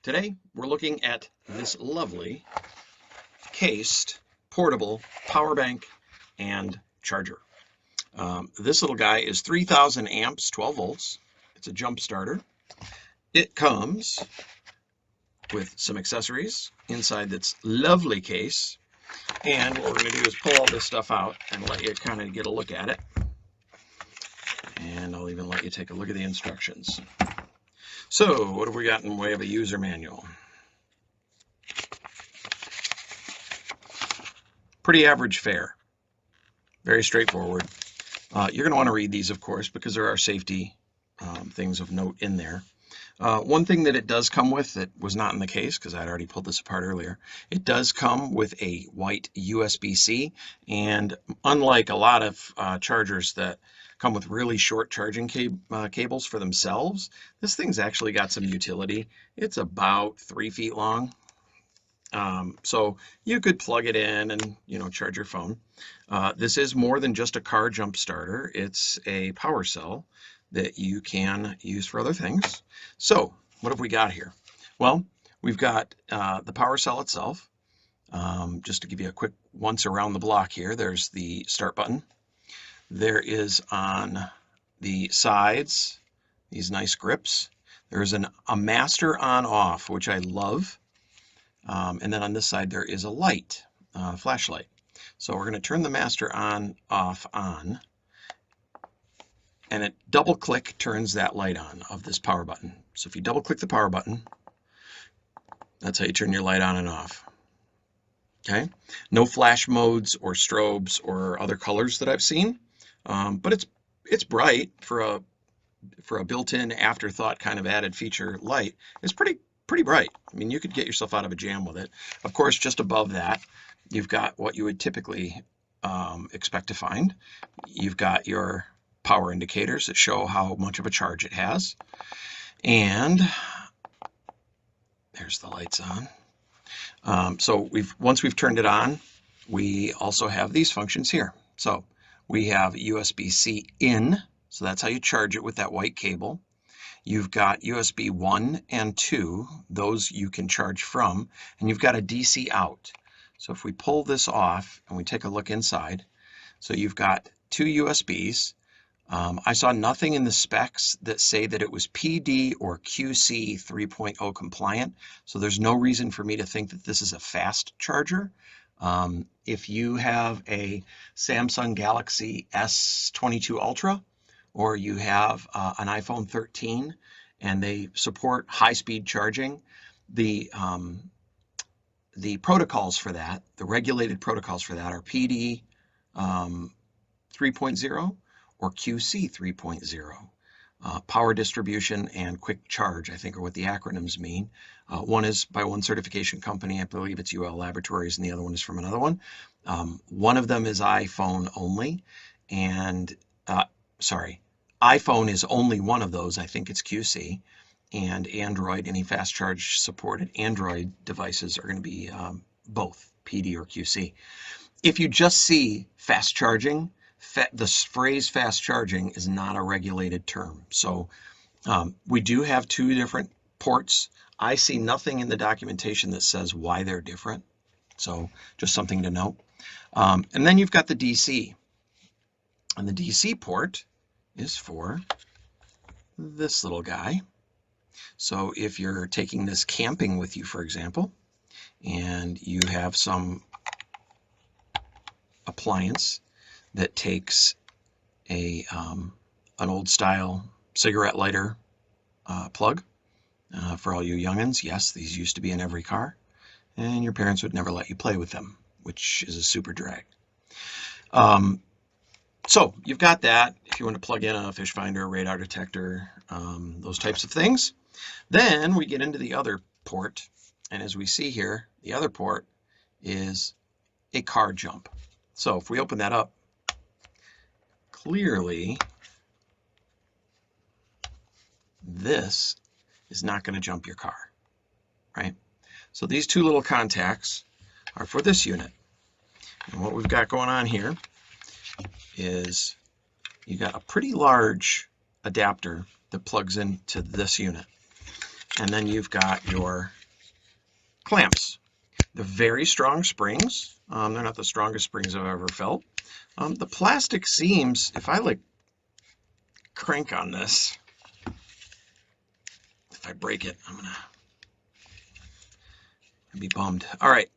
Today we're looking at this lovely cased portable power bank and charger. This little guy is 3000 amps, 12 volts. It's a jump starter. It comes with some accessories inside this lovely case. And what we're going to do is pull all this stuff out and let you kind of get a look at it. And I'll even let you take a look at the instructions. So what have we got in the way of a user manual? Pretty average fare. Very straightforward. You're going to want to read these, of course, because there are safety things of note in there. One thing that it does come with that was not in the case, because I'd already pulled this apart earlier, it does come with a white USB-C, and unlike a lot of chargers that come with really short charging cables for themselves, this thing's actually got some utility. It's about 3 feet long. So you could plug it in and, charge your phone. This is more than just a car jump starter. It's a power cell that you can use for other things. So what have we got here? Well, we've got the power cell itself. Just to give you a quick once around the block here, there's the start button. There is on the sides these nice grips. There's a master on off, which I love. And then on this side there is a light, flashlight. So we're going to turn the master on, off, on, and it double click turns that light on of this power button. So if you double click the power button, that's how you turn your light on and off. Okay, no flash modes or strobes or other colors that I've seen, but it's bright for a built-in afterthought kind of added feature light. It's pretty bright. I mean, you could get yourself out of a jam with it. Of course, just above that, you've got what you would typically expect to find. You've got your power indicators that show how much of a charge it has. And there's the lights on. So once we've turned it on, we also have these functions here. So we have USB-C in, so that's how you charge it with that white cable. You've got USB 1 and 2, those you can charge from, and you've got a DC out. So if we pull this off and we take a look inside, so you've got 2 USBs. I saw nothing in the specs that say that it was PD or QC 3.0 compliant, so there's no reason for me to think that this is a fast charger. If you have a Samsung Galaxy S22 Ultra, or you have an iPhone 13 and they support high-speed charging, the protocols for that, the regulated protocols for that are PD 3.0 or QC 3.0. Power distribution and quick charge, I think, are what the acronyms mean. One is by one certification company, I believe it's UL Laboratories, and the other one is from another one. One of them is iPhone only, and iPhone is only one of those. I think it's QC, and Android, any fast charge supported Android devices are going to be both PD or QC. If you just see fast charging, the phrase fast charging is not a regulated term. So we do have 2 different ports. I see nothing in the documentation that says why they're different. So just something to note. And then you've got the DC. And the DC port is for this little guy. So if you're taking this camping with you, for example, and you have some appliance that takes an old style cigarette lighter plug, for all you youngins, yes, these used to be in every car, and your parents would never let you play with them, which is a super drag. So you've got that if you want to plug in a fish finder, a radar detector, those types of things. Then we get into the other port, and as we see here, the other port is a car jump. So if we open that up, clearly this is not going to jump your car, right? So these 2 little contacts are for this unit. And what we've got going on here is you got a pretty large adapter that plugs into this unit. and then you've got your clamps. They're very strong springs. They're not the strongest springs I've ever felt. The plastic seams, if I like crank on this, if I break it, I'm gonna be bummed. All right.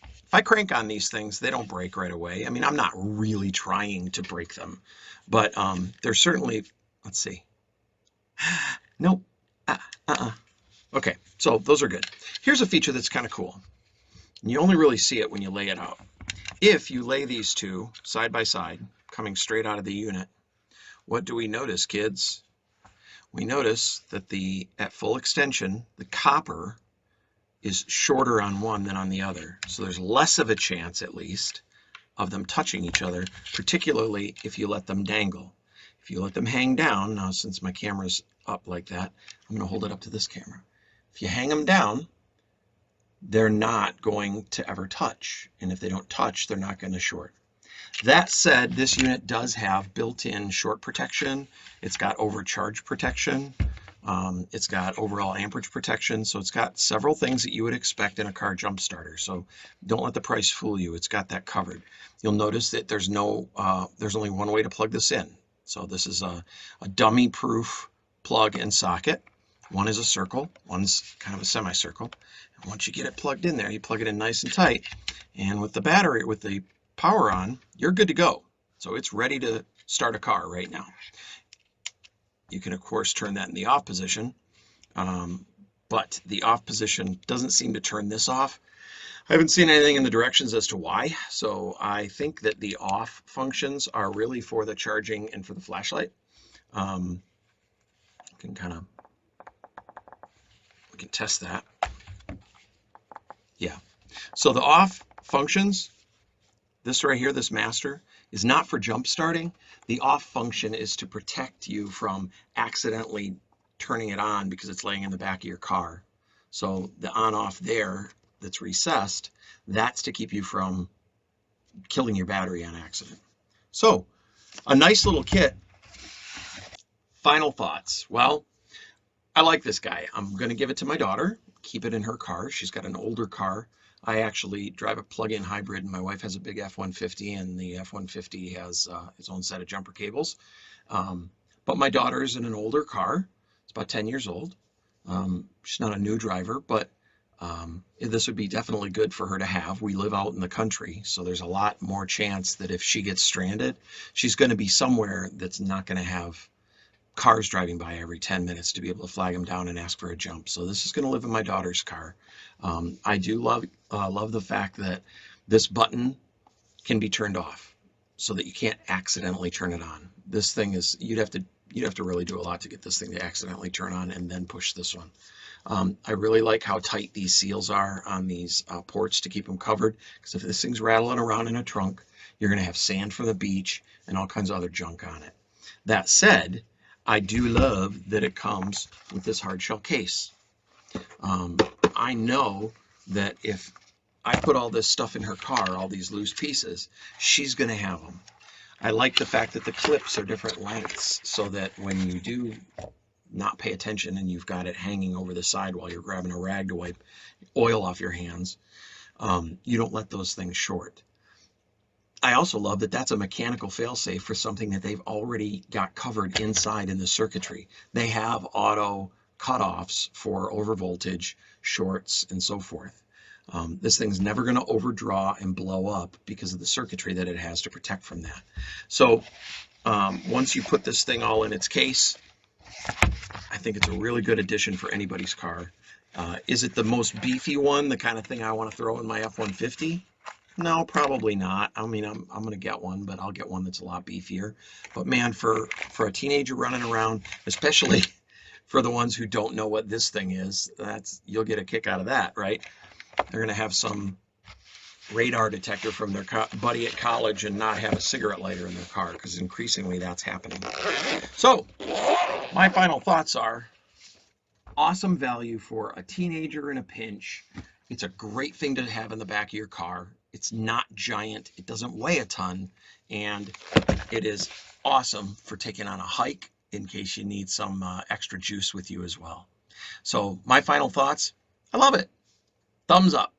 If I crank on these things, they don't break right away. I mean, I'm not really trying to break them, but they're certainly, let's see. Nope. Okay, so those are good. Here's a feature that's kind of cool. You only really see it when you lay it out. If you lay these two side by side, coming straight out of the unit, what do we notice, kids? We notice that at full extension, the copper is shorter on one than on the other. So there's less of a chance, at least, of them touching each other, particularly if you let them dangle. If you let them hang down, now since my camera's up like that, I'm going to hold it up to this camera. If you hang them down, they're not going to ever touch. And if they don't touch, they're not going to short. That said, this unit does have built-in short protection. It's got overcharge protection. It's got overall amperage protection. So it's got several things that you would expect in a car jump starter. So don't let the price fool you. It's got that covered. You'll notice that there's only one way to plug this in. So this is a dummy-proof plug and socket. One is a circle, one's kind of a semicircle. And once you get it plugged in there, you plug it in nice and tight. And with the battery, with the power on, you're good to go. So it's ready to start a car right now. You can, of course, turn that in the off position, but the off position doesn't seem to turn this off. I haven't seen anything in the directions as to why, so I think that the off functions are really for the charging and for the flashlight. We can test that. Yeah, so the off functions, this right here, this master, is not for jump starting. The off function is to protect you from accidentally turning it on because it's laying in the back of your car. So the on off there that's recessed, that's to keep you from killing your battery on accident. So a nice little kit. Final thoughts. Well, I like this guy. I'm going to give it to my daughter, keep it in her car. She's got an older car. I actually drive a plug-in hybrid, and my wife has a big F-150, and the F-150 has its own set of jumper cables. But my daughter's in an older car. It's about 10 years old. She's not a new driver, but this would be definitely good for her to have. We live out in the country, so there's a lot more chance that if she gets stranded, she's going to be somewhere that's not going to have cars driving by every 10 minutes to be able to flag them down and ask for a jump. So this is going to live in my daughter's car. I do love the fact that this button can be turned off so that you can't accidentally turn it on. This thing is, you'd have to really do a lot to get this thing to accidentally turn on and then push this one. I really like how tight these seals are on these ports to keep them covered, because if this thing's rattling around in a trunk, you're going to have sand from the beach and all kinds of other junk on it. That said, I do love that it comes with this hard shell case. I know that if I put all this stuff in her car, all these loose pieces, she's going to have them. I like the fact that the clips are different lengths so that when you do not pay attention and you've got it hanging over the side while you're grabbing a rag to wipe oil off your hands, you don't let those things short. I also love that that's a mechanical failsafe for something that they've already got covered inside in the circuitry. They have auto cutoffs for overvoltage, shorts, and so forth. This thing's never going to overdraw and blow up because of the circuitry that it has to protect from that. So once you put this thing all in its case, I think it's a really good addition for anybody's car. Is it the most beefy one, the kind of thing I want to throw in my F-150? No, probably not. I mean, I'm going to get one, but I'll get one that's a lot beefier. But man, for a teenager running around, especially for the ones who don't know what this thing is, you'll get a kick out of that, right? They're going to have some radar detector from their buddy at college and not have a cigarette lighter in their car, because increasingly that's happening. So my final thoughts are awesome value for a teenager in a pinch. It's a great thing to have in the back of your car. It's not giant, it doesn't weigh a ton, and it is awesome for taking on a hike in case you need some extra juice with you as well. So my final thoughts, I love it. Thumbs up.